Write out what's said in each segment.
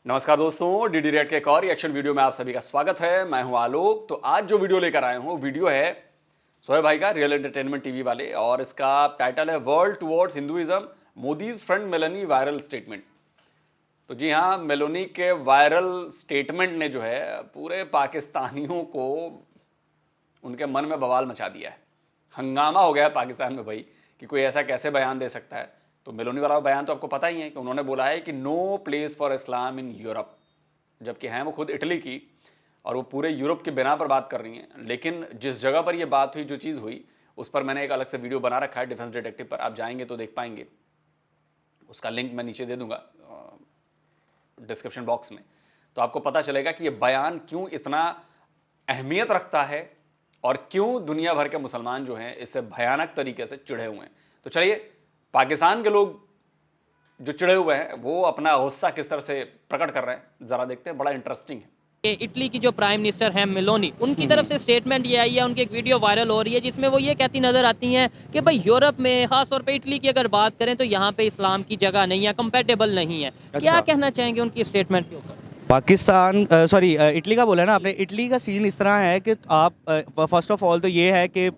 नमस्कार दोस्तों, DD red के एक और रिएक्शन वीडियो में आप सभी का स्वागत है। मैं हूं आलोक। तो आज जो वीडियो लेकर आए हूं, वीडियो है शोएब भाई का, रियल एंटरटेनमेंट टीवी वाले, और इसका टाइटल है world towards Hinduism, Modi's friend Melanie viral statement. तो जी हाँ, मेलोनी के वायरल स्टेटमेंट ने जो है पूरे पाकिस्तानियों को उनके मन में बवाल मचा दिया है। हंगामा हो गया है पाकिस्तान में भाई कि कोई ऐसा कैसे बयान दे सकता है। तो मेलोनी वाला बयान तो आपको पता ही है कि उन्होंने बोला है कि no place for Islam in Europe, जबकि हैं वो खुद इटली की और वो पूरे यूरोप के बिना पर बात कर रही हैं। लेकिन जिस जगह पर ये बात हुई, जो चीज़ हुई, उस पर मैंने एक अलग से वीडियो बना रखा है डिफेंस डिटेक्टिव पर, आप जाएंगे तो देख पाएंगे। उसका लिंक मैं नीचे दे दूंगा डिस्क्रिप्शन बॉक्स में, तो आपको पता चलेगा कि ये बयान क्यों इतना अहमियत रखता है और क्यों दुनिया भर के मुसलमान जो हैं इससे भयानक तरीके से चिढ़े हुए हैं। तो चलिए, पाकिस्तान के लोग जो चिढ़े हुए हैं वो अपना गुस्सा किस तरह से प्रकट कर रहे हैं, जरा देखते हैं। बड़ा इंटरेस्टिंग है। इटली की जो प्राइम मिनिस्टर हैं मेलोनी, उनकी तरफ से स्टेटमेंट ये आई है, उनकी एक वीडियो वायरल हो रही है जिसमें वो ये कहती नजर आती हैं कि भाई यूरोप में, खास तौर पे इटली की अगर बात करें तो यहाँ पे इस्लाम की जगह नहीं है, कंपेटेबल नहीं है। क्या कहना चाहेंगे उनकी स्टेटमेंट के ऊपर? पाकिस्तान इटली का बोला ना आपने। इटली का सीन इस तरह है कि आप फर्स्ट ऑफ ऑल तो ये है कि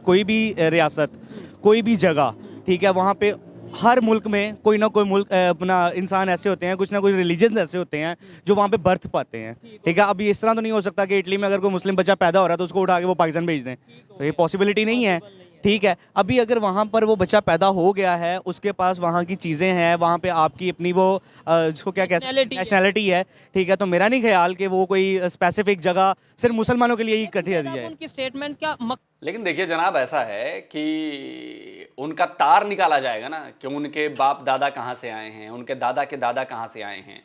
कोई भी रियासत, कोई भी जगह, ठीक है, वहाँ पे हर मुल्क में कोई ना कोई मुल्क अपना इंसान ऐसे होते हैं, कुछ ना कुछ रिलीजन ऐसे होते हैं जो वहाँ पे बर्थ पाते हैं, ठीक है। अभी इस तरह तो नहीं हो सकता कि इटली में अगर कोई मुस्लिम बच्चा पैदा हो रहा है तो उसको उठा के वो पाकिस्तान भेज दें, तो ये पॉसिबिलिटी नहीं है, ठीक है। अभी अगर वहाँ पर वो बच्चा पैदा हो गया है, उसके पास वहाँ की चीज़ें हैं, वहाँ पे आपकी अपनी वो जिसको क्या कहते हैं, नेशनैलिटी है, ठीक है, तो मेरा नहीं ख्याल कि वो कोई स्पेसिफिक जगह सिर्फ मुसलमानों के लिए ही कटी दी जाए। उनकी स्टेटमेंट क्या लेकिन देखिए जनाब, ऐसा है कि उनका तार निकाला जाएगा ना कि उनके बाप दादा कहाँ से आए हैं, उनके दादा के दादा कहाँ से आए हैं।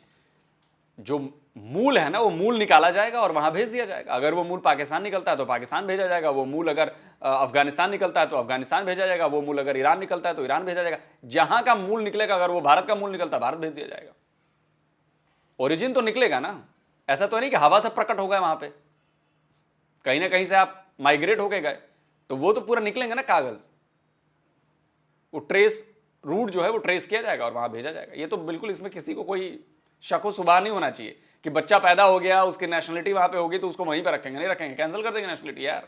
जो मूल है ना, वो मूल निकाला जाएगा और वहां भेज दिया जाएगा। अगर वो मूल पाकिस्तान निकलता है तो पाकिस्तान भेजा जाएगा, वो मूल अगर अफगानिस्तान निकलता है तो अफगानिस्तान भेजा जाएगा, वो मूल अगर ईरान निकलता है तो ईरान भेजा जाएगा। जहां का मूल निकलेगा, अगर वो भारत का मूल निकलता है भारत भेज दिया जाएगा। ओरिजिन तो निकलेगा ना, ऐसा तो नहीं कि हवा से प्रकट हो गए, वहां पे कहीं ना कहीं से आप माइग्रेट होके गए, तो वो तो पूरा निकलेंगे ना कागज। वो ट्रेस रूट जो है वो ट्रेस किया जाएगा और वहां भेजा जाएगा। ये तो बिल्कुल, इसमें किसी को कोई शक व शुबा नहीं होना चाहिए कि बच्चा पैदा हो गया, उसकी नेशनलिटी वहां पे होगी तो उसको वहीं पे रखेंगे। नहीं रखेंगे, कैंसिल कर देंगे नेशनलिटी यार।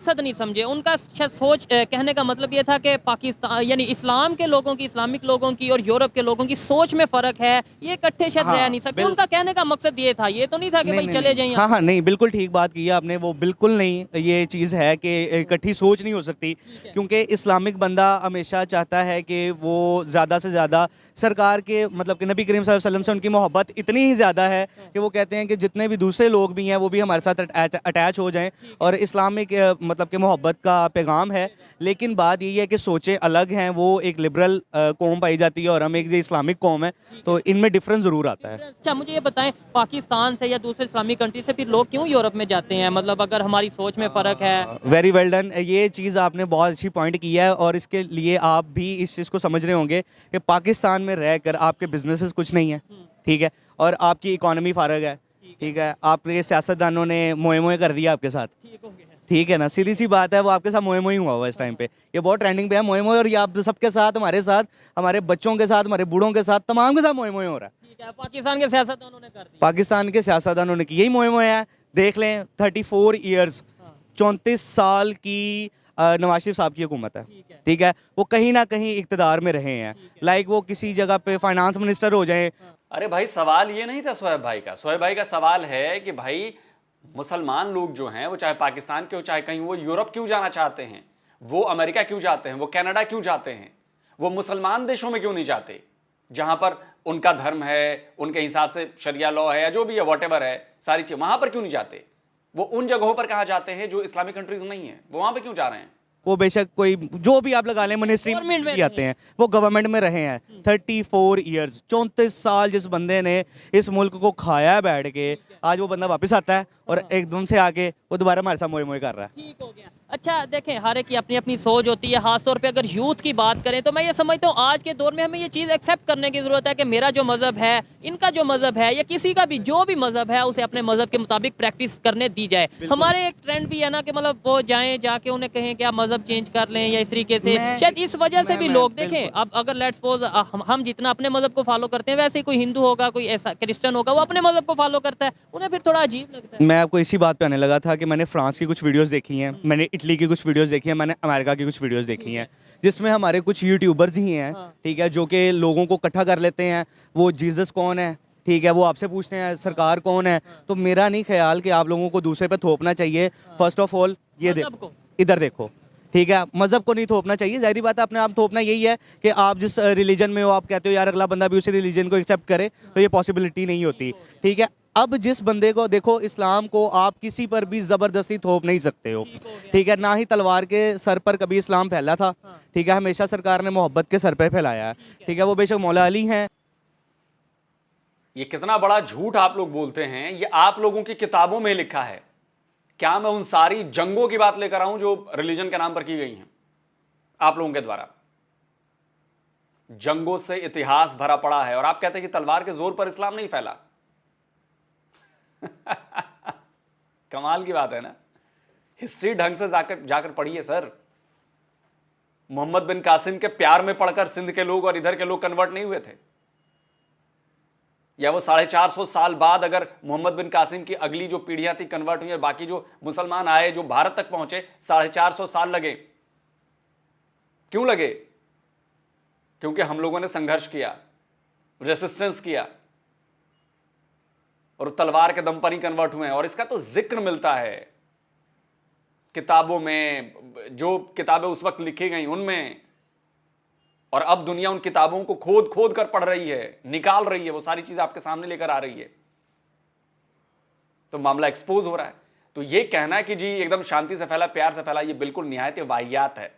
मकसद नहीं समझे उनका। सोच कहने का मतलब ये था कि पाकिस्तान यानी इस्लाम के लोगों की, इस्लामिक लोगों की और यूरोप के लोगों की सोच में फर्क है, ये इकट्ठे शायद रह नहीं सकते। उनका कहने का मकसद ये था, ये तो नहीं था कि भाई चले जाइए। हाँ, नहीं, बिल्कुल ठीक बात की है आपने। वो बिल्कुल नहीं, ये चीज़ है कि इकट्ठी सोच नहीं हो सकती, क्योंकि इस्लामिक बंदा हमेशा चाहता है कि वो ज़्यादा से ज़्यादा सरकार के, मतलब कि नबी करीम सल्लल्लाहु अलैहि वसल्लम से उनकी मोहब्बत इतनी ही ज़्यादा है कि वो कहते हैं कि जितने भी दूसरे लोग भी हैं वो भी हमारे साथ अटैच हो जाएं, और इस्लामिक मतलब कि मोहब्बत का पैगाम है। लेकिन बात यही है कि सोचें अलग हैं। वो एक लिबरल कौम पाई जाती है और हम एक जो इस्लामिक कौम है, तो इनमें डिफरेंस ज़रूर आता है। अच्छा, मुझे ये बताएं, पाकिस्तान से या दूसरे इस्लामिक कंट्री से फिर लोग क्यों यूरोप में जाते हैं? मतलब अगर हमारी सोच में फ़र्क है। वेरी वेल डन, ये चीज़ आपने बहुत अच्छी पॉइंट की है, और इसके लिए आप भी इस चीज़ को समझ रहे होंगे कि पाकिस्तान में रहकर आपके बिजनेसेस कुछ नहीं है, ठीक है, और आपकी इकोनॉमी फारग है, ठीक है। आपके सियासतदानों ने मोए मोए कर दिया आपके साथ, ठीक है ना, सीधी सी बात है। वो आपके साथ मोए मोए हुआ हुआ इस टाइम पे, ये बहुत ट्रेंडिंग पे है मोए मोए, और ये आप सबके साथ, हमारे साथ, हमारे बच्चों के साथ, हमारे बूढ़ों के साथ, तमाम के साथ मोए मोए हो रहा है। ठीक है, पाकिस्तान के सियासतदानों ने कर दिया। पाकिस्तान के सियासतदानों ने की, यही मोए मोए है। देख लें, 34 ईयर्स, 34 साल की नवाज शरीफ साहब की हुकूमत है, ठीक है। वो कहीं ना कहीं इक़्तिदार में रहे हैं, लाइक वो किसी जगह पे फाइनेंस मिनिस्टर हो जाए। अरे भाई, सवाल ये नहीं था शोएब भाई का। शोएब भाई का सवाल है कि भाई मुसलमान लोग जो हैं, वो चाहे पाकिस्तान के हो चाहे कहीं, वो यूरोप क्यों जाना चाहते हैं, वो अमेरिका क्यों जाते हैं, वो कनाडा क्यों जाते हैं, वो मुसलमान देशों में क्यों नहीं जाते जहां पर उनका धर्म है, उनके हिसाब से शरिया लॉ है या जो भी है, वॉटेवर है, सारी चीज, वहां पर क्यों नहीं जाते? वो उन जगहों पर कहाँ जाते हैं जो इस्लामिक कंट्रीज नहीं है, वो वहां पर क्यों जा रहे हैं? वो बेशक कोई जो भी आप लगा लें, मिनिस्ट्री में आते हैं, वो गवर्नमेंट में रहे हैं 34 ईयर्स, 34 साल। जिस बंदे ने इस मुल्क को खाया है बैठ के, आज वो बंदा वापस आता है और एकदम से आके वो दोबारा हमारे साथ मोए मोए कर रहा है। ठीक हो गया। अच्छा देखें, हर एक की अपनी अपनी सोच होती है। खासतौर पे अगर यूथ की बात करें तो मैं ये समझता हूँ आज के दौर में हमें ये चीज़ एक्सेप्ट करने की ज़रूरत है कि मेरा जो मज़हब है, इनका जो मज़हब है, या किसी का भी जो भी मज़हब है, उसे अपने मज़हब के मुताबिक प्रैक्टिस करने दी जाए। हमारे एक ट्रेंड भी है ना कि मतलब वो जाएँ, जाके उन्हें कहें कि आप मज़हब चेंज कर लें या इस तरीके से। शायद इस वजह से भी लोग देखें, अब अगर लेट्स सपोज हम जितना अपने मज़हब को फॉलो करते हैं, वैसे ही कोई हिंदू होगा, कोई ऐसा क्रिश्चियन होगा, वो अपने मज़हब को फॉलो करता है, उन्हें फिर थोड़ा अजीब लगता है। मैं आपको इसी बात पे आने लगा था कि मैंने फ्रांस की कुछ वीडियोस देखी हैं, मैंने इटली की कुछ वीडियोस देखी हैं, मैंने अमेरिका की कुछ वीडियोस देखी हैं, जिसमें हमारे कुछ यूट्यूबर्स ही हैं, ठीक है, जो कि लोगों को इकट्ठा कर लेते हैं। वो जीसस कौन है, ठीक है, वो आपसे पूछते हैं सरकार कौन है। तो मेरा नहीं ख्याल कि आप लोगों को दूसरे पे थोपना चाहिए। फर्स्ट ऑफ ऑल ये देखो, इधर देखो, ठीक है, मज़हब को नहीं थोपना चाहिए। ज़ाहिर बात है, अपने आप थोपना यही है कि आप जिस रिलीजन में हो, आप कहते हो यार अगला बंदा भी उसी रिलीजन को एक्सेप्ट करे, तो ये पॉसिबिलिटी नहीं होती, ठीक है। अब जिस बंदे को देखो, इस्लाम को आप किसी पर भी ज़बरदस्ती थोप नहीं सकते हो, ठीक है। ना ही तलवार के सर पर कभी इस्लाम फैला था, ठीक है, हमेशा सरकार ने मोहब्बत के सर पर फैलाया है, ठीक है। वो बेशक मौला अली हैं। ये कितना बड़ा झूठ आप लोग बोलते हैं, ये आप लोगों की किताबों में लिखा है। क्या मैं उन सारी जंगों की बात लेकर आऊं जो रिलीजन के नाम पर की गई हैं आप लोगों के द्वारा? जंगों से इतिहास भरा पड़ा है और आप कहते हैं कि तलवार के जोर पर इस्लाम नहीं फैला। कमाल की बात है ना। हिस्ट्री ढंग से जाकर पढ़िए सर। मोहम्मद बिन कासिम के प्यार में पढ़कर सिंध के लोग और इधर के लोग कन्वर्ट नहीं हुए थे? या वो 450 साल बाद अगर मोहम्मद बिन कासिम की अगली जो पीढ़ियां थी कन्वर्ट हुई और बाकी जो मुसलमान आए, जो भारत तक पहुंचे, 450 साल लगे। क्यों लगे? क्योंकि हम लोगों ने संघर्ष किया, रेसिस्टेंस किया, और तलवार के दम पर ही कन्वर्ट हुए हैं। और इसका तो जिक्र मिलता है किताबों में, जो किताबें उस वक्त लिखी गई उनमें, और अब दुनिया उन किताबों को खोद खोद कर पढ़ रही है, निकाल रही है, वो सारी चीज आपके सामने लेकर आ रही है। तो मामला एक्सपोज हो रहा है। तो ये कहना है कि जी एकदम शांति से फैला, प्यार से फैला, ये बिल्कुल निहायत वाहियात है।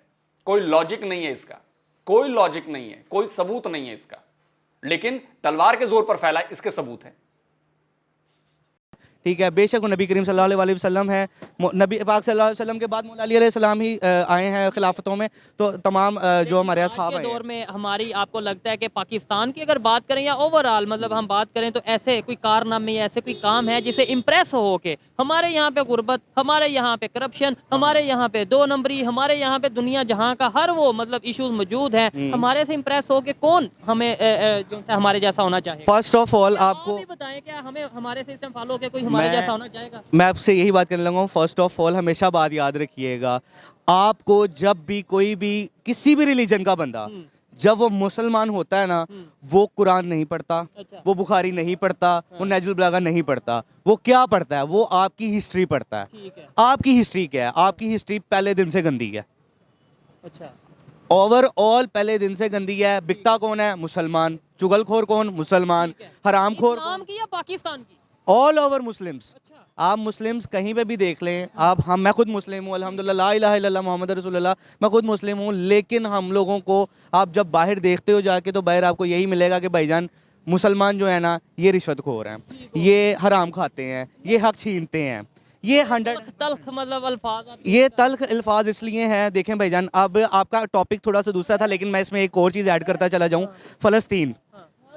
कोई लॉजिक नहीं है इसका, कोई लॉजिक नहीं है, कोई सबूत नहीं है इसका। लेकिन तलवार के जोर पर फैला, इसके सबूत है। ठीक है, बेशक वो नबी करीम सल्लल्लाहु अलैहि वसल्लम है, नबी पाक सल्लल्लाहु अलैहि वसल्लम के बाद मौला अली अलैहि सलाम ही आए हैं खिलाफतों में। तो तमाम जो हमारे असहाब हैं, दौर में हमारी, आपको लगता है कि पाकिस्तान की अगर बात करें या ओवरऑल मतलब हम बात करें, तो ऐसे कोई कारनामे या ऐसे कोई काम है जिसे इम्प्रेस हो के हमारे यहाँ पे गुर्बत, हमारे यहाँ पे करप्शन, हमारे यहाँ पे 2 नंबरी, हमारे यहाँ पे दुनिया जहाँ का हर वो मतलब इश्यूज मौजूद हैं, हमारे से इम्प्रेस हो के कौन हमें जो हमारे जैसा होना चाहिए? फर्स्ट ऑफ ऑल आपको बताएं, क्या हमें हमारे सिस्टम फॉलो के कोई हमारे जैसा होना चाहेगा? मैं आपसे यही बात करने लगा हूँ। फर्स्ट ऑफ ऑल हमेशा बात याद रखिएगा, आपको जब भी कोई भी किसी भी रिलीजन का बंदा जब वो मुसलमान होता है ना, वो कुरान नहीं पढ़ता, वो बुखारी नहीं पढ़ता, वो नहजुल बलागा नहीं पढ़ता, वो क्या पढ़ता है? वो आपकी हिस्ट्री पढ़ता है। आपकी हिस्ट्री क्या है? आपकी हिस्ट्री पहले दिन से गंदी है। अच्छा, ओवरऑल पहले दिन से गंदी है। बिकता कौन है? मुसलमान। चुगलखोर कौन? मुसलमान। हरामखोर इस्लाम की या पाकिस्तान की? All over Muslims. आप मुस्लिम्स कहीं पे भी देख लें, आप हम मैं खुद मुस्लिम हूँ, अल्हम्दुलिल्लाह, ला इलाहा इल्लल्लाह मोहम्मद रसूलुल्लाह, मैं खुद मुस्लिम हूँ। लेकिन हम लोगों को आप जब बाहर देखते हो जाके, तो बाहर आपको यही मिलेगा कि भाईजान मुसलमान जो है ना, ये रिश्वतखोर हैं, ये हराम खाते हैं, ये हक छीनते हैं, ये 100 तल्ख मतलब अल्फाज, ये तल्ख अल्फाज इसलिए हैं। देखें भाईजान, अब आपका टॉपिक थोड़ा सा दूसरा था, लेकिन मैं इसमें एक और चीज़ ऐड करता चला जाऊँ। फ़लस्तीन,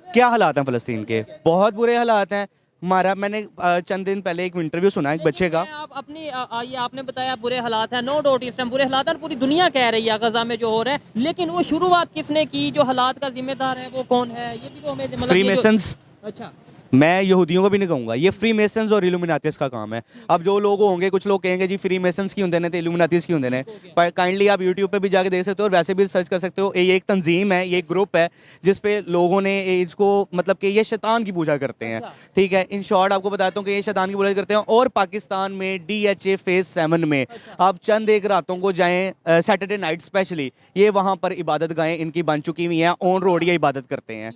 क्या हालात हैं फ़लस्तीन के? बहुत बुरे हालात हैं। मैंने चंद दिन पहले एक इंटरव्यू सुना एक बच्चे का। आप अपनी ये आपने बताया बुरे हालात हैं, नो डाउट इस टाइम बुरे हालात हैं, पूरी दुनिया कह रही है गजा में जो हो रहा है। लेकिन वो शुरुआत किसने की? जो हालात का जिम्मेदार है वो कौन है? ये भी तो हमें मतलब फ्रीमेसन्स। अच्छा, मैं यहूदियों को भी नहीं कहूँगा, ये फ्रीमेसन्स और इल्यूमिनातीस का काम है। अब जो लोग होंगे, कुछ लोग कहेंगे जी फ्रीमेसन्स की होंगे ने, तो इल्यूमिनातीस की होंगे ने, पर काइंडली आप यूट्यूब पे भी जाके देख सकते हो और वैसे भी सर्च कर सकते हो। ये एक तंजीम है, ये एक ग्रुप है जिस पे लोगों ने इसको मतलब कि ये शैतान की पूजा करते हैं। ठीक है, इन शॉर्ट आपको बताता हूँ कि ये शैतान की पूजा करते हैं। और पाकिस्तान में DHA फेज़ 7 में आप चंद एक रातों को जाएँ, सैटरडे नाइट स्पेशली, ये वहाँ पर इबादत गाहें इनकी बन चुकी हुई हैं, ऑन रोड ये इबादत करते हैं।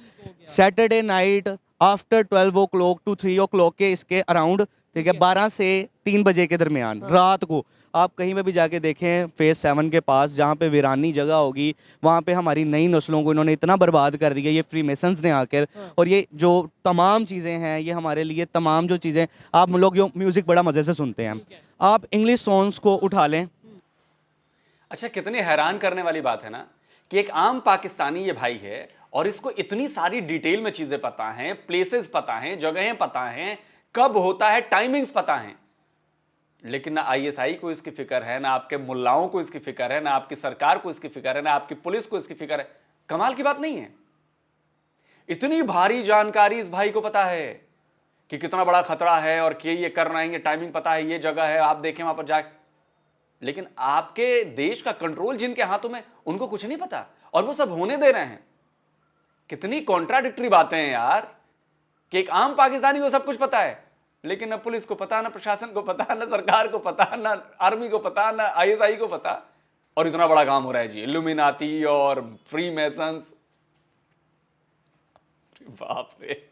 Saturday night after 12 o'clock to 3 o'clock के इसके अराउंड, ठीक है, 12 से 3 बजे के दरमियान रात को आप कहीं पे भी जाके देखें, फेज़ 7 के पास जहाँ पे वीरानी जगह होगी, वहाँ पे हमारी नई नस्लों को इन्होंने इतना बर्बाद कर दिया, ये फ्रीमेसन्स ने आकर। और ये जो तमाम चीज़ें हैं, ये हमारे लिए तमाम जो चीज़ें, आप लोग जो म्यूज़िक बड़ा मज़े से सुनते हैं, आप इंग्लिश सॉन्ग्स को उठा लें, अच्छा, कितनी हैरान करने वाली बात है ना कि एक आम पाकिस्तानी ये भाई है और इसको इतनी सारी डिटेल में चीजें पता हैं, प्लेसेस पता हैं, जगहें पता हैं, कब होता है, टाइमिंग्स पता हैं, लेकिन ना आईएसआई को इसकी फिक्र है, ना आपके मुल्लाओं को इसकी फिक्र है, ना आपकी सरकार को इसकी फिक्र है, ना आपकी पुलिस को इसकी फिक्र है। कमाल की बात नहीं है? इतनी भारी जानकारी इस भाई को पता है कि कितना बड़ा खतरा है और कि ये कर रहे हैं, टाइमिंग पता है, ये जगह है, आप देखें वहां पर जाए। लेकिन आपके देश का कंट्रोल जिनके हाथों में, उनको कुछ नहीं पता और वो सब होने दे रहे हैं। कितनी कॉन्ट्राडिक्टरी बातें हैं यार कि एक आम पाकिस्तानी को सब कुछ पता है, लेकिन ना पुलिस को पता, ना प्रशासन को पता, ना सरकार को पता, ना आर्मी को पता, ना आईएसआई को पता, और इतना बड़ा काम हो रहा है जी, इल्यूमिनाती और फ्री मेसन्स। बाप रे।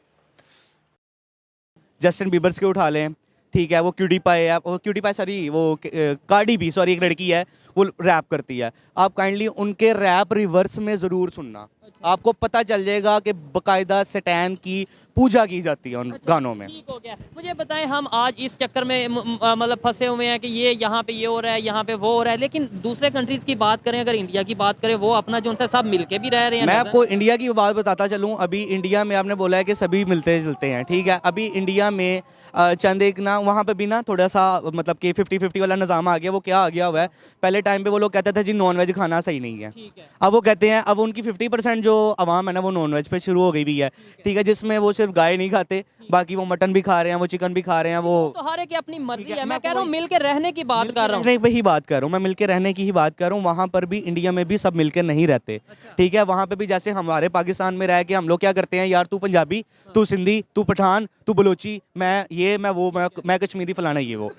जस्टिन बीबर्स के उठा लें, ठीक है, वो क्यूटीपाई सॉरी वो कार्डी बी, सॉरी एक लड़की है, वो रैप करती है। आप काइंडली उनके रैप रिवर्स में ज़रूर सुनना, आपको पता चल जाएगा कि बकायदा सैतान की पूजा की जाती है उन गानों में। ठीक हो गया। मुझे बताएं, हम आज इस चक्कर में मतलब फंसे हुए हैं कि ये यहाँ पे ये हो रहा है, यहाँ पे वो हो रहा है, लेकिन दूसरे कंट्रीज की बात करें, अगर इंडिया की बात करें, वो अपना जो उनसे सब मिलके भी रह रहे हैं। मैं आपको इंडिया की बात बताता चलूँ। अभी इंडिया में आपने बोला है कि सभी मिलते जुलते हैं, ठीक है। अभी इंडिया में चंद एक ना वहाँ पे भी ना थोड़ा सा मतलब कि 50-50 वाला निज़ाम आ गया। वो क्या आ गया हुआ है, पहले टाइम पे वो लोग कहते थे जी नॉन वेज खाना सही नहीं है, अब वो कहते हैं, अब उनकी 50% जो आवाम है ना वो नॉन वेज पे शुरू हो गई भी है, ठीक है, जिसमें वो सिर्फ गाय नहीं खाते, बाकी वो मटन भी खा रहे हैं, वो चिकन भी खा रहे हैं। वो तो हर एक की अपनी मर्जी है। मैं कह रहा हूँ मिल के रहने की बात कर रहा हूँ। रहने पे ही बात कर रहा हूँ मैं, मिलके रहने की ही बात कर रहा हूँ। वहाँ पर भी इंडिया में भी सब मिलकर नहीं रहते, ठीक है। वहाँ पे भी जैसे हमारे पाकिस्तान में रह के हम लोग क्या करते हैं, यार तू पंजाबी, तू सिंधी, तू पठान, तू बलोची, मैं ये, मैं वो, मैं कश्मीरी, फलाना ये वो,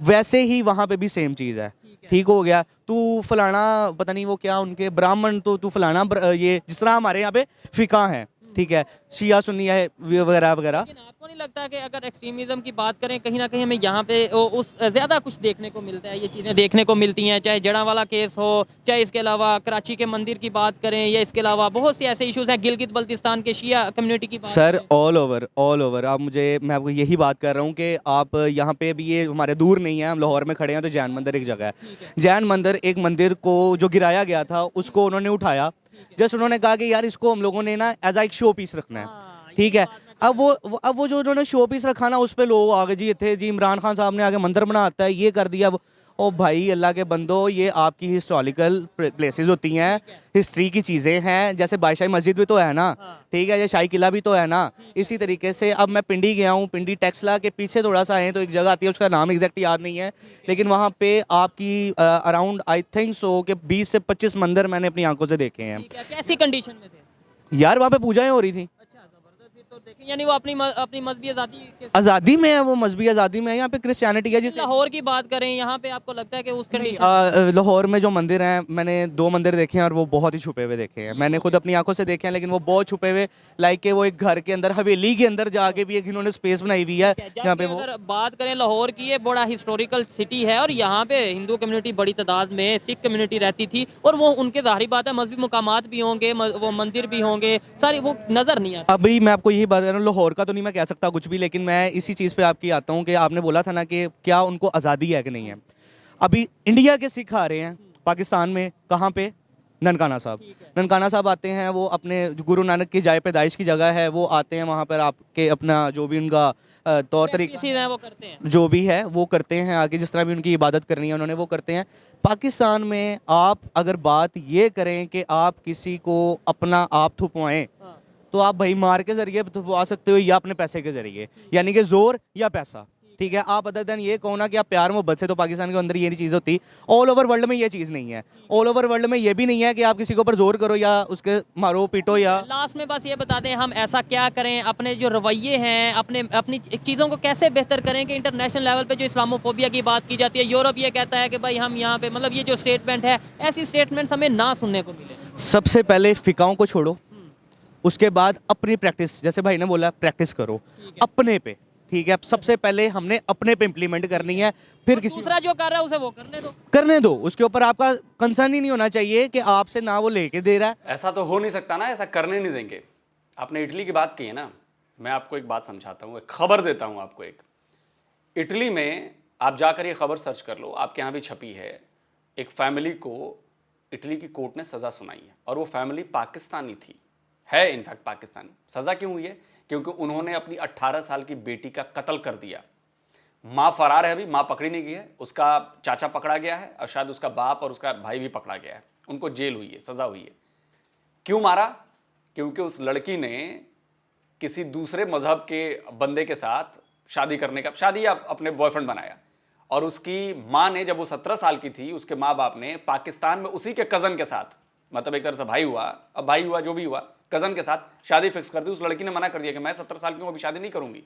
वैसे ही वहाँ पे भी सेम चीज़ है। ठीक हो गया, तू फलाना पता नहीं वो क्या उनके ब्राह्मण, तो तू फलाना ये जिस तरह हमारे यहाँ पे फिका है, ठीक है, शिया सुन्नी है वगैरह वगैरह। लेकिन आपको नहीं लगता कि अगर एक्सट्रीमिज्म की बात करें, कहीं ना कहीं हमें यहाँ पे उस ज़्यादा कुछ देखने को मिलता है, ये चीज़ें देखने को मिलती हैं, चाहे जड़ावाला केस हो, चाहे इसके अलावा कराची के मंदिर की बात करें, या इसके अलावा बहुत से ऐसे इश्यूज हैं, गिलगित बल्तिस्तान के शिया कम्युनिटी की बात सर ऑल ओवर आप मैं आपको यही बात कर रहा हूँ कि आप यहाँ पे भी, ये हमारे दूर नहीं है, हम लाहौर में खड़े हैं, तो जैन मंदिर एक जगह है। जैन मंदिर, एक मंदिर को जो गिराया गया था उसको उन्होंने उठाया, जस्ट उन्होंने कहा कि यार इसको हम लोगों ने ना एज एक शो पीस रखना है, ठीक है। अब वो जो उन्होंने शो पीस रखा ना, उस पे लोग आगे जी थे जी, इमरान खान साहब ने आगे मंदिर बनाता है, ये कर दिया। ओ भाई अल्लाह के बंदो, ये आपकी हिस्टोरिकल प्लेसेस होती हैं, हिस्ट्री की चीज़ें हैं, जैसे बादशाही मस्जिद भी तो है ना, ठीक है, ये शाही किला भी तो है ना। इसी तरीके से अब मैं पिंडी गया हूँ, पिंडी टेक्सला के पीछे थोड़ा सा है तो एक जगह आती है, उसका नाम एग्जैक्ट याद नहीं है, लेकिन वहाँ पे आपकी अराउंड आई थिंक सो कि 20 से 25 मंदिर मैंने अपनी आंखों से देखे हैं। कैसी कंडीशन में थे यार वहाँ पे पूजाएं हो रही थी। तो देखें, यानी वो अपनी मजहबी आज़ादी में है, वो मजहबी आज़ादी में है। यहाँ पे क्रिश्चियनिटी है। जिस लाहौर की बात करें, यहाँ पे आपको लगता है कि उस कंडीशन, लाहौर में जो मंदिर हैं, मैंने 2 मंदिर देखे हैं और वो बहुत ही छुपे हुए देखे हैं, मैंने खुद अपनी आंखों से देखे हैं, लेकिन वो बहुत छुपे हुए, लाइक के वो एक घर के अंदर, हवेली के अंदर जाके भी एक इन्होंने स्पेस बनाई हुई है यहाँ पे। वो अगर बात करें लाहौर की, ये बड़ा हिस्टोरिकल सिटी है और यहाँ पे हिंदू कम्युनिटी बड़ी तादाद में, सिख कम्युनिटी रहती थी, और वो उनके जाहिर बात है मजहबी मुकामात भी होंगे, वो मंदिर भी होंगे, सारी वो नजर नहीं आता। अभी मैं आपको यही बात कर रहा हूँ, लाहौर का तो नहीं मैं कह सकता कुछ भी, लेकिन मैं इसी चीज़ पे आपकी आता हूँ कि आपने बोला था ना कि क्या उनको आज़ादी है कि नहीं है। अभी इंडिया के सिख आ रहे हैं पाकिस्तान में, कहाँ पे, ननकाना साहब। ननकाना साहब आते हैं, वो अपने गुरु नानक की जाए पैदाइश की जगह है, वो आते हैं वहाँ पर, आपके अपना जो भी उनका तौर तरीका वो करते हैं, जो भी है वो करते हैं, आगे जिस तरह भी उनकी इबादत करनी है उन्होंने वो करते हैं। पाकिस्तान में आप अगर बात ये करें कि आप किसी को अपना आप थुपवाएं, तो आप भाई मार के जरिए आ सकते हो या अपने पैसे के जरिए, यानी कि जोर या पैसा, ठीक है। आप अदर देन ये कहो ना कि आप प्यार मोहब्बत से, तो पाकिस्तान के अंदर ये नहीं चीज़ होती। ऑल ओवर वर्ल्ड में ये चीज़ नहीं है। ऑल ओवर वर्ल्ड में ये भी नहीं है कि आप किसी के ऊपर जोर करो या उसके मारो पीटो। या लास्ट में बस ये बता दें, हम ऐसा क्या करें, अपने जो रवैये हैं, अपनी चीज़ों को कैसे बेहतर करें कि इंटरनेशनल लेवल पे जो इस्लामोफोबिया की बात की जाती है, यूरोप ये कहता है कि भाई हम यहाँ पे, मतलब ये जो स्टेटमेंट है, ऐसी स्टेटमेंट्स हमें ना सुनने को मिले। सबसे पहले फिकाओं को छोड़ो, उसके बाद अपनी प्रैक्टिस, जैसे भाई ने बोला प्रैक्टिस करो अपने पे, ठीक है। सबसे पहले हमने अपने पे इम्प्लीमेंट करनी है, फिर किसी दूसरा जो कर रहा है उसे वो करने दो। उसके ऊपर आपका कंसर्न ही नहीं होना चाहिए कि आपसे ना वो लेके दे रहा है। ऐसा तो हो नहीं सकता ना, ऐसा करने नहीं देंगे। आपने इटली की बात की है ना, मैं आपको एक बात समझाता हूँ, एक खबर देता हूँ आपको। एक इटली में आप जाकर ये खबर सर्च कर लो, आपके यहाँ भी छपी है। एक फैमिली को इटली की कोर्ट ने सज़ा सुनाई है और वो फैमिली पाकिस्तानी थी, है इनफैक्ट पाकिस्तानी। सज़ा क्यों हुई है? क्योंकि उन्होंने अपनी 18 साल की बेटी का कत्ल कर दिया। माँ फरार है, अभी माँ पकड़ी नहीं गई है, उसका चाचा पकड़ा गया है और शायद उसका बाप और उसका भाई भी पकड़ा गया है। उनको जेल हुई है, सज़ा हुई है। क्यों मारा? क्योंकि उस लड़की ने किसी दूसरे मजहब के बंदे के साथ शादी या अपने बॉयफ्रेंड बनाया, और उसकी माँ ने, जब वो 17 साल की थी, उसके माँ बाप ने पाकिस्तान में उसी के कज़न के साथ, मतलब एक तरह से भाई हुआ, अब भाई हुआ जो भी हुआ, कज़न के साथ शादी फिक्स कर दी। उस लड़की ने मना कर दिया कि मैं 17 साल की हूँ, अभी शादी नहीं करूंगी।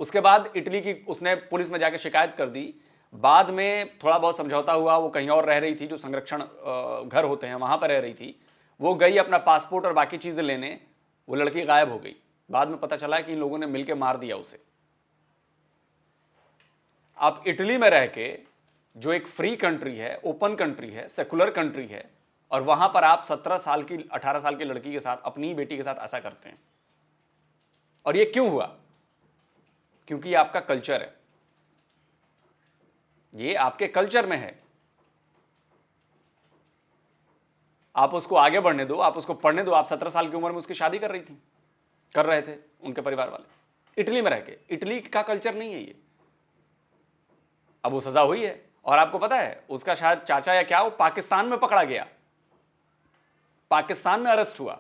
उसके बाद इटली की उसने पुलिस में जाकर शिकायत कर दी। बाद में थोड़ा बहुत समझौता हुआ, वो कहीं और रह रही थी, जो संरक्षण घर होते हैं वहां पर रह रही थी। वो गई अपना पासपोर्ट और बाकी चीजें लेने, वो लड़की गायब हो गई। बाद में पता चला कि इन लोगों ने मिलकर मार दिया उसे। आप इटली में रह के, जो एक फ्री कंट्री है, ओपन कंट्री है, सेकुलर कंट्री है, और वहां पर आप 18 साल की लड़की के साथ, अपनी बेटी के साथ ऐसा करते हैं। और ये क्यों हुआ? क्योंकि ये आपका कल्चर है, ये आपके कल्चर में है। आप उसको आगे बढ़ने दो, आप उसको पढ़ने दो। आप 17 साल की उम्र में उसकी शादी कर रहे थे उनके परिवार वाले, इटली में रह के। इटली का कल्चर नहीं है ये। अब वो सजा हुई है, और आपको पता है उसका शायद चाचा या क्या, वो पाकिस्तान में पकड़ा गया, पाकिस्तान में अरेस्ट हुआ,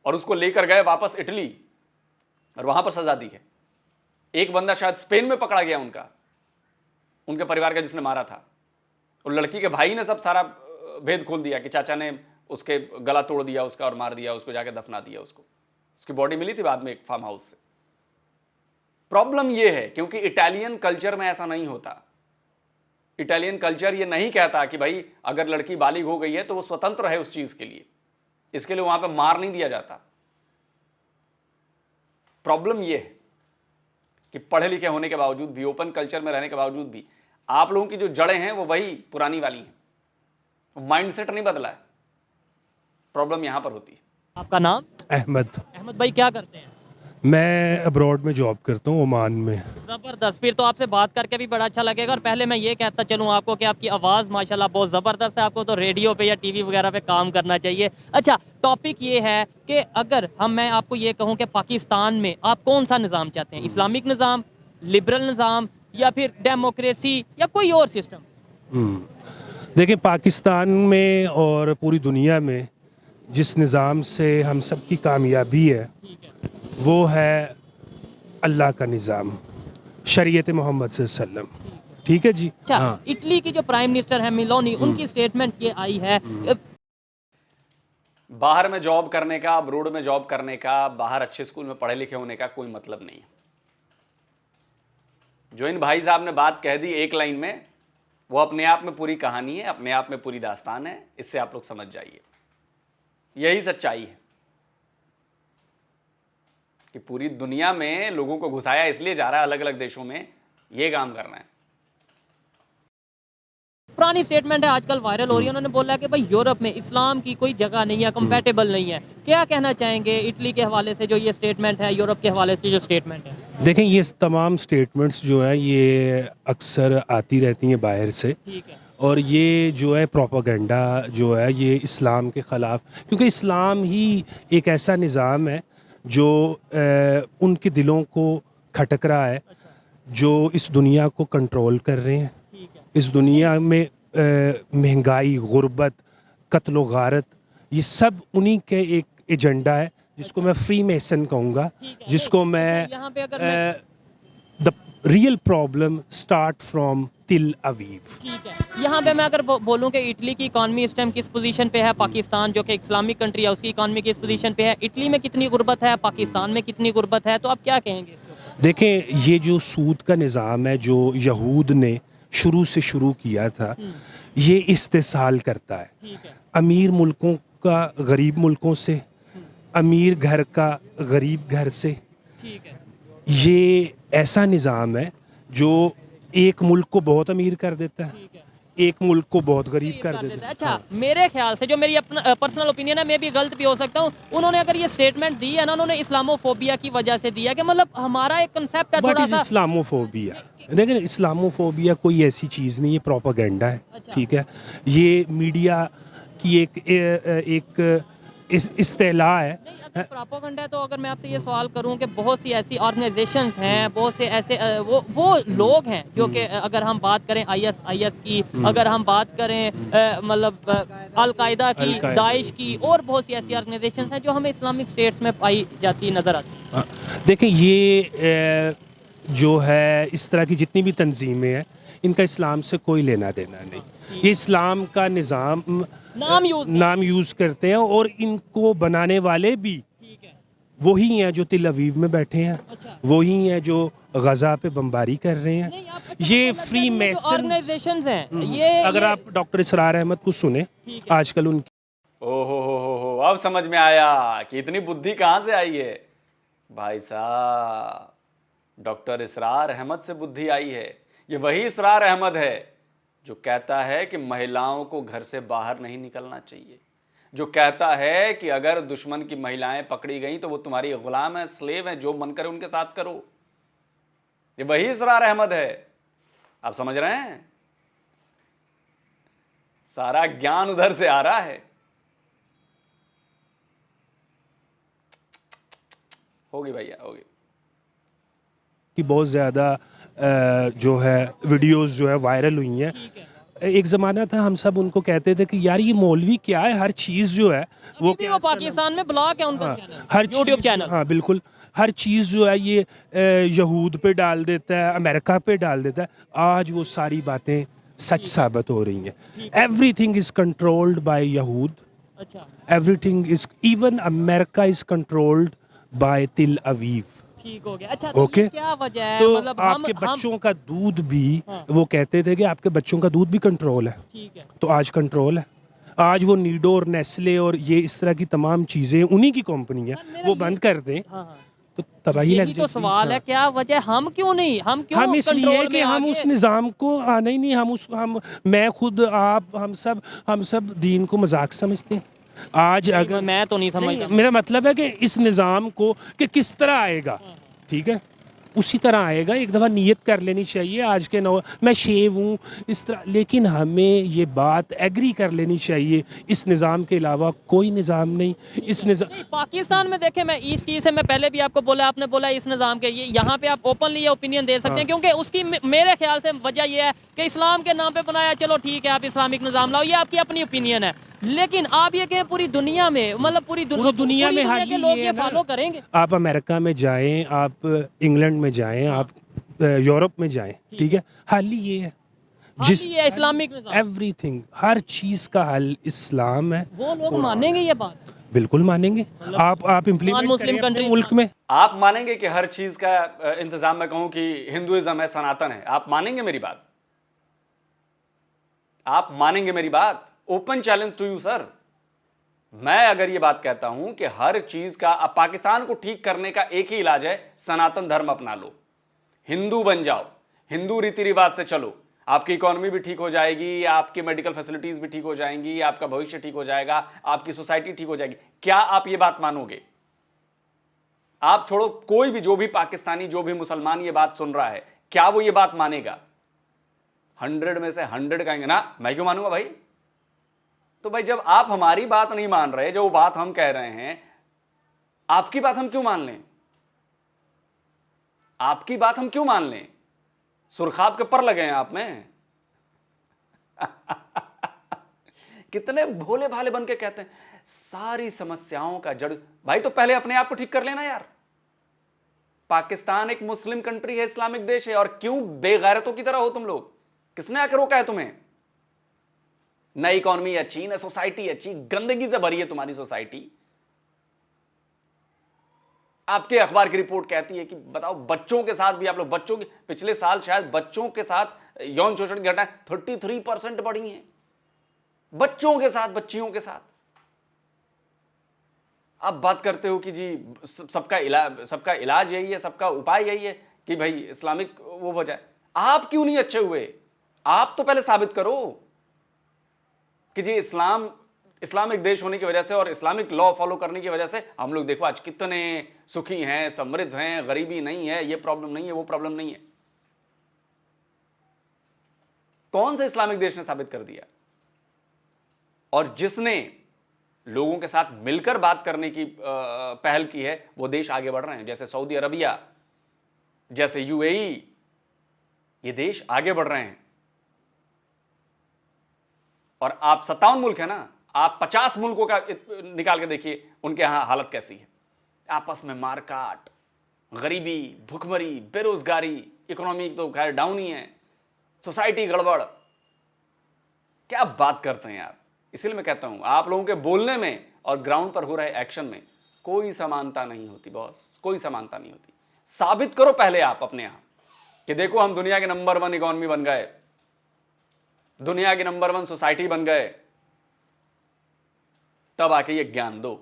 और उसको लेकर गए वापस इटली, और वहां पर सजा दी है। एक बंदा शायद स्पेन में पकड़ा गया उनके परिवार का, जिसने मारा था। और लड़की के भाई ने सब सारा भेद खोल दिया कि चाचा ने उसके गला तोड़ दिया उसका और मार दिया उसको, जाके दफना दिया उसको। उसकी बॉडी मिली थी बाद में एक फार्म हाउस से। प्रॉब्लम यह है क्योंकि इटालियन कल्चर में ऐसा नहीं होता। इटालियन कल्चर ये नहीं कहता कि भाई अगर लड़की बालिग हो गई है तो वो स्वतंत्र है उस चीज के लिए, इसके लिए वहां पे मार नहीं दिया जाता। प्रॉब्लम ये है कि पढ़े लिखे होने के बावजूद भी, ओपन कल्चर में रहने के बावजूद भी, आप लोगों की जो जड़ें हैं वो वही पुरानी वाली हैं, माइंडसेट नहीं बदला है। प्रॉब्लम यहां पर होती है। आपका नाम? अहमद। अहमद भाई क्या करते हैं? मैं अब्रॉड में जॉब करता हूँ, ओमान में। ज़बरदस्त, फिर तो आपसे बात करके भी बड़ा अच्छा लगेगा। और पहले मैं ये कहता चलूँ आपको कि आपकी आवाज़ माशाल्लाह बहुत ज़बरदस्त है। आपको तो रेडियो पे या टीवी वगैरह पे काम करना चाहिए। अच्छा, टॉपिक ये है कि अगर मैं आपको ये कहूँ कि पाकिस्तान में आप कौन सा निज़ाम चाहते हैं, इस्लामिक निज़ाम, लिबरल निज़ाम, या फिर डेमोक्रेसी, या कोई और सिस्टम? देखिए, पाकिस्तान में और पूरी दुनिया में जिस निज़ाम से हम सब की कामयाबी है वो है अल्लाह का निज़ाम, शरीयत मोहम्मद सल्लल्लाहु अलैहि वसल्लम। ठीक है जी। अच्छा, हाँ। इटली की जो प्राइम मिनिस्टर है मेलोनी, उनकी स्टेटमेंट ये आई है, बाहर में जॉब करने का, अब्रोड में जॉब करने का, बाहर अच्छे स्कूल में पढ़े लिखे होने का कोई मतलब नहीं है। जो इन भाई साहब ने बात कह दी एक लाइन में, वो अपने आप में पूरी कहानी है, अपने आप में पूरी दास्तान है। इससे आप लोग समझ जाइए, यही सच्चाई है कि पूरी दुनिया में लोगों को घुसाया इसलिए जा रहा है, अलग अलग देशों में ये काम करना है। पुरानी स्टेटमेंट है, आजकल वायरल हो रही है। उन्होंने बोला कि भाई यूरोप में इस्लाम की कोई जगह नहीं है, कंपैटिबल नहीं है। क्या कहना चाहेंगे इटली के हवाले से जो ये स्टेटमेंट है, यूरोप के हवाले से जो स्टेटमेंट है? देखें, ये तमाम स्टेटमेंट्स जो है ये अक्सर आती रहती हैं बाहर से, ठीक है। और ये जो है प्रोपेगेंडा जो है ये इस्लाम के ख़िलाफ़, क्योंकि इस्लाम ही एक ऐसा निज़ाम है जो उनके दिलों को खटक रहा है, जो इस दुनिया को कंट्रोल कर रहे हैं। इस दुनिया में महंगाई, गुर्बत, कत्ल व गारत, ये सब उन्हीं के एक एजेंडा है जिसको मैं फ्री मेसन कहूँगा, जिसको मैं यहाँ पे अगर the real problem start from तिल अवीव। ठीक है, यहाँ पे मैं अगर बोलूँ कि इटली की इकॉनमी इस टाइम किस पोजीशन पे है, पाकिस्तान जो कि इस्लामिक कंट्री है उसकी इकॉनमी किस पोजीशन पे है, इटली में कितनी गुर्बत है, पाकिस्तान में कितनी गुर्बत है, तो आप क्या कहेंगे? देखें, ये जो सूद का निज़ाम है जो यहूद ने शुरू से शुरू किया था, ये इस्तेसाल करता है अमीर मुल्कों का गरीब मुल्कों से, अमीर घर का गरीब घर से। ठीक है। ये ऐसा निज़ाम है जो एक मुल्क को बहुत अमीर कर देता है, एक मुल्क को बहुत गरीब कर कर देते देता हैं। है। अच्छा मेरे ख्याल से जो मेरी अपना पर्सनल ओपिनियन है, मैं भी गलत भी हो सकता हूँ, उन्होंने अगर ये स्टेटमेंट दी है ना, उन्होंने इस्लामोफोबिया की वजह से दिया कि मतलब हमारा एक कंसेप्ट है व्हाट थोड़ा इज सा। इस्लामोफोबिया? देखिए इस्लामोफोबिया कोई ऐसी चीज़ नहीं है, प्रोपागेंडा है। अच्छा। ठीक है, ये मीडिया की एक इस्तेलाह है। नहीं, अगर प्रोपेगेंडा है तो अगर मैं आपसे ये सवाल करूं कि बहुत सी ऐसी ऑर्गेनाइजेशंस हैं, बहुत से ऐसे वो लोग हैं जो कि अगर हम बात करें आईएस की, अगर हम बात करें मतलब अल-कायदा की, अल-कायदा। दाइश की, और बहुत सी ऐसी ऑर्गेनाइजेशंस हैं जो हमें इस्लामिक स्टेट्स में पाई जाती नजर आती हैं। हाँ, देखें ये जो है इस तरह की जितनी भी तंजीमें हैं, इनका इस्लाम से कोई लेना देना नहीं। ये इस्लाम का निज़ाम नाम यूज़ करते हैं, और इनको बनाने वाले भी ठीक है। वही हैं जो तिल अवीव में बैठे हैं, अच्छा। वही हैं जो गज़ा पे बम्बारी कर रहे हैं। नहीं, आप ये मतलब फ्री मैसन, ऑर्गेनाइजेशंस हैं ये अगर आप डॉक्टर इसरार अहमद को सुने, ठीक है। आजकल उनकी ओहो हो, अब समझ में आया कि इतनी बुद्धि कहां से आई है। भाई साहब, डॉक्टर इसरार अहमद से बुद्धि आई है। ये वही इसरार अहमद है जो कहता है कि महिलाओं को घर से बाहर नहीं निकलना चाहिए, जो कहता है कि अगर दुश्मन की महिलाएं पकड़ी गई तो वो तुम्हारी गुलाम है, स्लेव है, जो मन करे उनके साथ करो। ये वही इसरार अहमद है। आप समझ रहे हैं? सारा ज्ञान उधर से आ रहा है। होगी भैया, होगी। की बहुत ज़्यादा जो है वीडियोस जो है वायरल हुई हैं। एक ज़माना था हम सब उनको कहते थे कि यार ये मौलवी क्या है, हर चीज़ जो है वो वो पाकिस्तान में ब्लॉक है उनका चैनल, हर यूट्यूब चीज़- चैनल। हाँ बिल्कुल, हर चीज़ जो है ये यहूद पे डाल देता है, अमेरिका पे डाल देता है। आज वो सारी बातें सच साबित हो रही हैं। एवरीथिंग इज़ कंट्रोल्ड बाय यहूद, अच्छा everything is, even America is controlled by तिल अवीव। ठीक हो गया। अच्छा तो ओके, ये क्या वजह है, तो मतलब आपके हम बच्चों का दूध भी, हाँ। वो कहते थे कि आपके बच्चों का दूध भी कंट्रोल है, ठीक है। तो आज कंट्रोल है। आज वो नीडो और नेस्ले और ये इस तरह की तमाम चीज़ें उन्हीं की कंपनी है, मेरा वो ये- बंद कर दें हाँ हाँ, तो तबाही लग यही तो जाएगी। सवाल है, हाँ। क्या वजह, हम क्यों नहीं, हम क्यों हम इसलिए कंट्रोल कि में हम आके- उस निज़ाम को आना ही नहीं, हम मैं खुद, आप, हम सब दीन को मजाक समझते हैं। आज अगर मैं तो नहीं समझता। मेरा मतलब है कि इस निज़ाम को कि किस तरह आएगा, ठीक है, उसी तरह आएगा। एक दफ़ा नियत कर लेनी चाहिए आज के नौ, मैं शेव हूँ इस तरह, लेकिन हमें ये बात एग्री कर लेनी चाहिए, इस निज़ाम के अलावा कोई निज़ाम नहीं। इस निज़ाम नहीं, पाकिस्तान में देखें, मैं इस चीज़ से मैं पहले भी आपको बोला, आपने बोला इस निज़ाम के, ये यहाँ पे आप ओपनली ये ओपिनियन दे सकते हैं, क्योंकि उसकी मेरे ख्याल से वजह ये है कि इस्लाम के नाम पे बनाया, चलो ठीक है आप इस्लामिक निज़ाम लाओ, ये आपकी अपनी ओपिनियन है। लेकिन आप ये कहें पूरी दुनिया में, मतलब पूरी दुनिया में हाल के लोग ये ये है ना, फॉलो करेंगे। आप अमेरिका में जाएं, आप इंग्लैंड में जाएं, आप यूरोप में जाएं, ठीक है, हाल ही ये है जिस ये इस्लामिक निज़ाम, एवरीथिंग, हर चीज़ का हल इस्लाम है। वो लोग मानेंगे ये बात? बिल्कुल मानेंगे। आप इम्प्लीमेंट मुस्लिम करें अपने countries मुल्क में। आप मानेंगे कि हर चीज का इंतजाम, मैं कहूं कि हिंदुइज्म है, सनातन है, आप मानेंगे मेरी बात? आप मानेंगे मेरी बात? Open challenge to you sir. मैं अगर ये बात कहता हूं कि हर चीज का, अब पाकिस्तान को ठीक करने का एक ही इलाज है, सनातन धर्म अपना लो, हिंदू बन जाओ, हिंदू रीति रिवाज से चलो, आपकी इकोनॉमी भी ठीक हो जाएगी, आपकी मेडिकल फैसिलिटीज भी ठीक हो जाएंगी, आपका भविष्य ठीक हो जाएगा, आपकी सोसाइटी ठीक हो जाएगी। क्या आप ये बात मानोगे? आप छोड़ो, कोई भी, जो भी पाकिस्तानी, जो भी मुसलमान ये बात सुन रहा है, क्या वो ये बात मानेगा? 100 में से 100 कहेंगे ना, मैं क्यों मानूंगा भाई? तो भाई जब आप हमारी बात नहीं मान रहे, जो बात हम कह रहे हैं, आपकी बात हम क्यों मान लें? आपकी बात हम क्यों मान लें? सुरखाब के पर लगे हैं आप में। कितने भोले भाले बन के कहते हैं सारी समस्याओं का जड़। भाई तो पहले अपने आप को ठीक कर लेना यार। पाकिस्तान एक मुस्लिम कंट्री है, इस्लामिक देश है, और क्यों बेगैरतों की तरह हो तुम लोग? किसने आकर रोका है तुम्हें? न इकोनॉमी अच्छी, न सोसाइटी अच्छी, गंदगी से भरी है तुम्हारी सोसाइटी। आपके अखबार की रिपोर्ट कहती है कि बताओ, बच्चों के साथ भी आप लोग, बच्चों की, पिछले साल शायद बच्चों के साथ यौन शोषण की घटनाएं 33% बढ़ी हैं, बच्चों के साथ, बच्चियों के साथ। आप बात करते हो कि जी सबका इलाज यही है, सबका उपाय यही है कि भाई इस्लामिक वो हो जाए। आप क्यों नहीं अच्छे हुए? आप तो पहले साबित करो कि जी इस्लामिक देश होने की वजह से और इस्लामिक लॉ फॉलो करने की वजह से हम लोग देखो आज कितने सुखी हैं, समृद्ध हैं, गरीबी नहीं है, ये प्रॉब्लम नहीं है, वो प्रॉब्लम नहीं है। कौन से इस्लामिक देश ने साबित कर दिया? और जिसने लोगों के साथ मिलकर बात करने की पहल की है, वो देश आगे बढ़ रहे हैं। जैसे सऊदी अरबिया, जैसे यूएई, ये देश आगे बढ़ रहे हैं। और आप 57 मुल्क है ना, आप 50 मुल्कों का निकाल के देखिए, उनके यहां हालत कैसी है। आपस में मारकाट, गरीबी, भुखमरी, बेरोजगारी, इकोनॉमी तो खैर डाउन ही है, सोसाइटी गड़बड़। क्या बात करते हैं यार। इसलिए मैं कहता हूं आप लोगों के बोलने में और ग्राउंड पर हो रहे एक्शन में कोई समानता नहीं होती बॉस, कोई समानता नहीं होती। साबित करो पहले आप अपने यहां कि देखो हम दुनिया के नंबर 1 इकोनॉमी बन गए, दुनिया की नंबर 1 सोसाइटी बन गए, तब आके ये ज्ञान दो।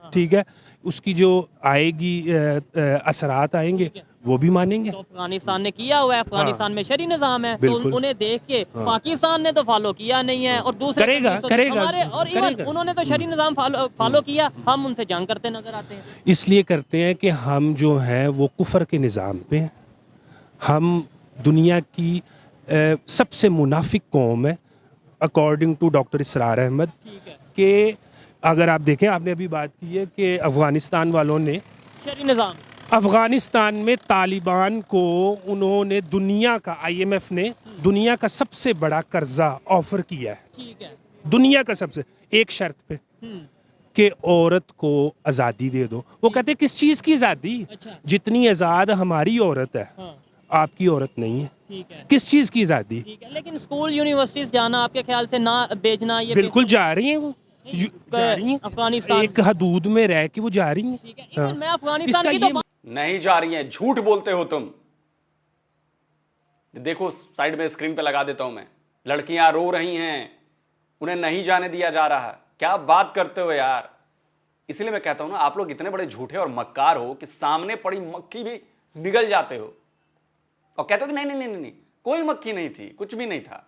ठीक है, उसकी जो आएगी असरात आएंगे वो भी मानेंगे। तो अफगानिस्तान ने किया हुआ है, अफगानिस्तान में शरी निजाम है, तो बिल्कुल। उन्हें देख के पाकिस्तान ने तो फॉलो किया नहीं है और दूसरे करेगा, countries तो करेगा, हमारे और इवन करेगा। उन्होंने तो शरी निजाम फॉलो किया, हम उनसे जंग करते नजर आते हैं। इसलिए करते हैं कि हम जो हैं वो कुफर के निज़ाम पे हैं। हम दुनिया की सबसे मुनाफिक कौम है अकॉर्डिंग टू डॉक्टर इसरार अहमद। कि अगर आप देखें, आपने अभी बात की है कि अफ़गानिस्तान वालों ने, शरी निजाम अफ़गानिस्तान में तालिबान को उन्होंने दुनिया का, IMF ने दुनिया का सबसे बड़ा कर्जा ऑफर किया है, ठीक है। दुनिया का सबसे, एक शर्त पे कि औरत को आज़ादी दे दो। वो कहते हैं किस चीज़ की आज़ादी? अच्छा। जितनी आज़ाद हमारी औरत है, हाँ, आपकी औरत नहीं है। ठीक है, किस चीज़ की आज़ादी? ठीक है। लेकिन स्कूल यूनिवर्सिटीज जाना आपके ख्याल से ना भेजना, ये बिल्कुल जा रही हैं वो, जा रही हैं अफगानिस्तान, एक हदूद में रह के वो जा रही हैं। ठीक है। इवन मैं अफगानिस्तान इसका की ये तो नहीं जा रही हैं, झूठ बोलते हो तुम। देखो साइड में स्क्रीन पे लगा देता हूं मैं, लड़कियां रो रही हैं, उन्हें नहीं जाने दिया जा रहा। क्या बात करते हो यार। इसलिए मैं कहता हूं ना, आप लोग इतने बड़े झूठे और मक्कार हो कि सामने पड़ी मक्खी भी निगल जाते हो और कहते हो कि नहीं नहीं नहीं नहीं, कोई मक्खी नहीं थी, कुछ भी नहीं था,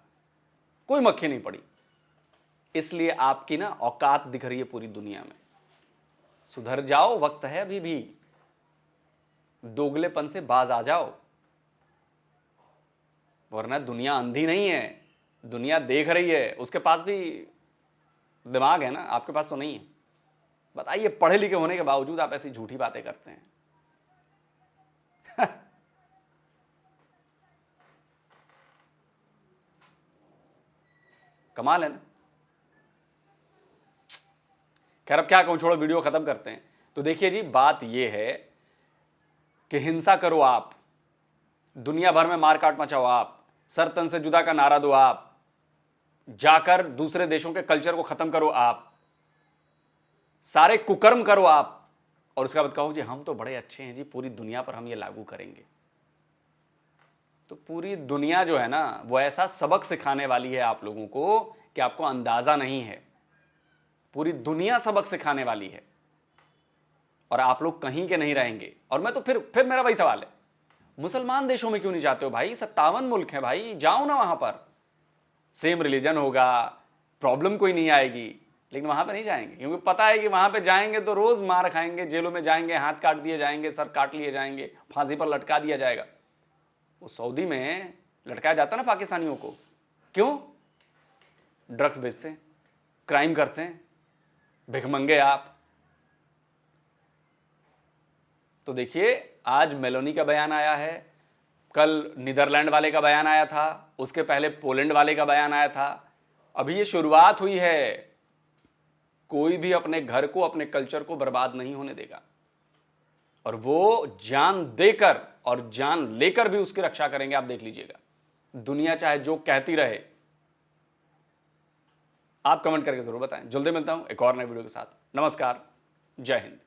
कोई मक्खी नहीं पड़ी। इसलिए आपकी ना औकात दिख रही है पूरी दुनिया में। सुधर जाओ, वक्त है अभी भी, दोगलेपन से बाज आ जाओ, वरना दुनिया अंधी नहीं है, दुनिया देख रही है, उसके पास भी दिमाग है ना, आपके पास तो नहीं है। बताइए, पढ़े लिखे होने के बावजूद आप ऐसी झूठी बातें करते हैं। कमाल है ना। खैर अब क्या कहूं, छोड़ो, वीडियो खत्म करते हैं। तो देखिए जी, बात यह है कि हिंसा करो आप, दुनिया भर में मारकाट मचाओ आप, सर तन से जुदा का नारा दो आप, जाकर दूसरे देशों के कल्चर को खत्म करो आप, सारे कुकर्म करो आप, और उसके बाद कहो जी हम तो बड़े अच्छे हैं जी, पूरी दुनिया पर हम ये लागू करेंगे। तो पूरी दुनिया जो है ना, वो ऐसा सबक सिखाने वाली है आप लोगों को कि आपको अंदाजा नहीं है। पूरी दुनिया सबक सिखाने वाली है और आप लोग कहीं के नहीं रहेंगे। और मैं तो फिर मेरा वही सवाल है, मुसलमान देशों में क्यों नहीं जाते हो भाई? 57 मुल्क हैं भाई, जाओ ना वहां पर, सेम रिलीजन होगा, प्रॉब्लम कोई नहीं आएगी। लेकिन वहां पे नहीं जाएंगे क्योंकि पता है कि वहां पे जाएंगे तो रोज मार खाएंगे, जेलों में जाएंगे, हाथ काट दिए जाएंगे, सर काट लिए जाएंगे, फांसी पर लटका दिया जाएगा। वो सऊदी में लटकाया जाता ना पाकिस्तानियों को, क्यों? ड्रग्स बेचते हैं, क्राइम करते हैं, भिखमंगे आप। तो देखिए, आज मेलोनी का बयान आया है, कल नीदरलैंड वाले का बयान आया था, उसके पहले पोलैंड वाले का बयान आया था। अभी ये शुरुआत हुई है। कोई भी अपने घर को, अपने कल्चर को बर्बाद नहीं होने देगा, और वो जान देकर और जान लेकर भी उसकी रक्षा करेंगे। आप देख लीजिएगा, दुनिया चाहे जो कहती रहे। आप कमेंट करके जरूर बताएं। जल्दी मिलता हूं एक और नए वीडियो के साथ। नमस्कार, जय हिंद।